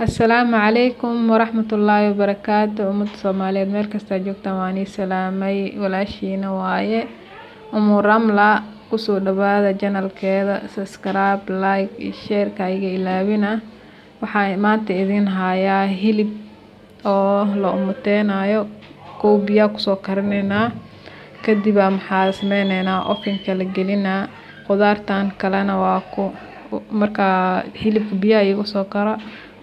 Asalaamu calaykum waraxmatullaahi wabarakaatu. Ummadda Soomaaliyeed meel kasta joogtaan waan idin salaamay. Walaashiina waaye Umu Ramla. Kusoo dhawaada channelkeeda, subscribe, like iyo share ka iga ilaawina. Waxaan maanta idin hayaa hilib oo la umuteenayo. Kow biyo kusoo karinaynaa, kadib maxaa sameynaynaa ovenka la gelinaa. Qudaartan kalena waa marka hilibka biyo igu soo karo,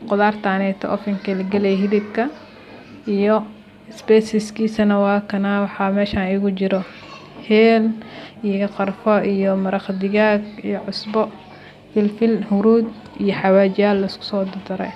qudaartaaneyta ovenka la gelay hilibka iyo spiceskiisana waa kana. Waxaa meeshaan igu jiro heel iyo qarfo iyo maraq digaag iyo cusbo, filfil huruud iyo xawaajiyaal la isku soo dardaray.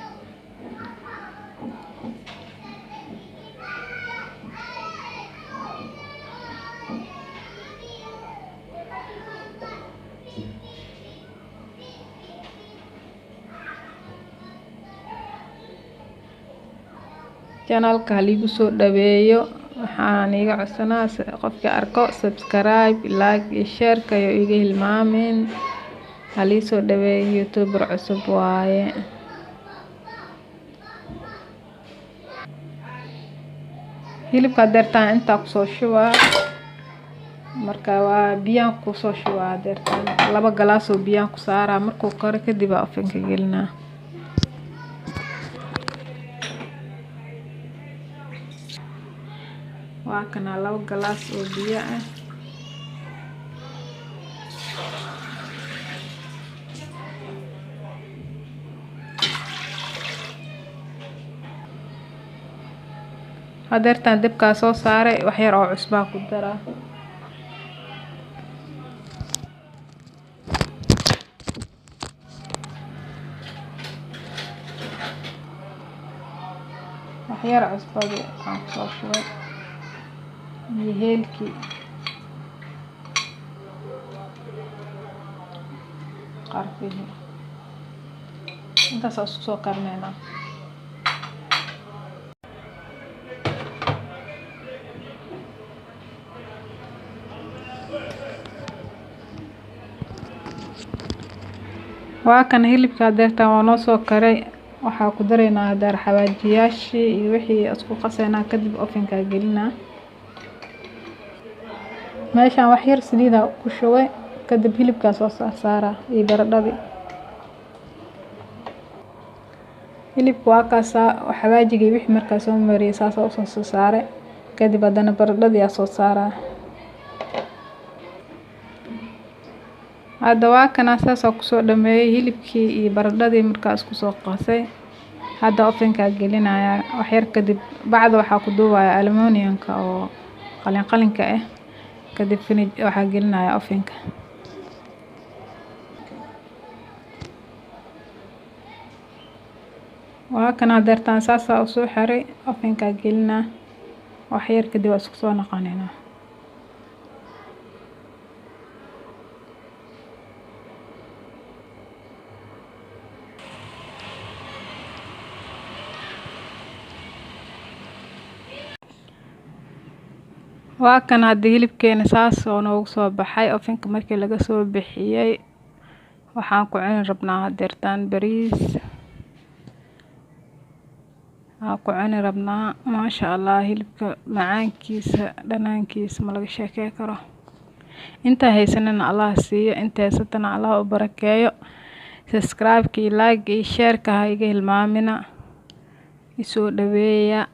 Channelka haligu soo dhaweeyo. Waxaan iga codsanaa qofka arko subscribe, like iyo share ka iyo iga hilmaamin. Halii soo dhaweeyo, youtuber cusub waaye. Hilibka deertaan inta ku soo shubaa. Marka waa biyaan ku soo shubaa deertaan 2 galaas oo biyaan ku saaraa. Markuu karo kadib ovenka gelinaa. waa kana 2 galaas oo biyo ah. Hadeertaan dibka soo saaray, wax yar oo cusbo ku daraa. wax yar cusbada aan ku soo shubay iyo heelkii qarfihi intaas isku soo karneynaa. waa kan hilibka deertaan waa noo soo karay. waxaa ku dareynaa daar xawaajiyaashii iyo wixii isku qaseynaa, kadib ovenka gelinaa. meeshaan wax yar saliida ku shubay, kadib hilibka soo saaraa iyo baradhadii. hilibka waa kaasa xawaajigii wixii markaa soo mariyay saas oo soo saaray, kadib hadana baradhadii soo saaraa. hadda waa kana saas ku soo dhameeyay hilibkii iyo baradhadii markaa isku soo qasay. hadda ovenka gelinaya wax yar kadib bacda waxaa ku duubaya aluminum-ka oo qalinka ah. kadib waxaa gelinaya ovenka. waa kana deertaan saas u soo xiray, ovenka gelinaa. wax yar kadib isku soo noqonaynaa. waa kan hadda hilibkeena saas oo noogu soo baxay ovenka markii laga soo bixiyay. waxaan ku cuni rabnaa deertaan bariis. ku cuni rabnaa maasha Allah. hilibka macaankiisa dhanaankiisa ma laga sheekay karo. inta haysanana Allah siiyo, inta haysatana Allah u barakeeyo. subscribe ki, like iyo share ka iga hilmaamina. isoo dhaweeya.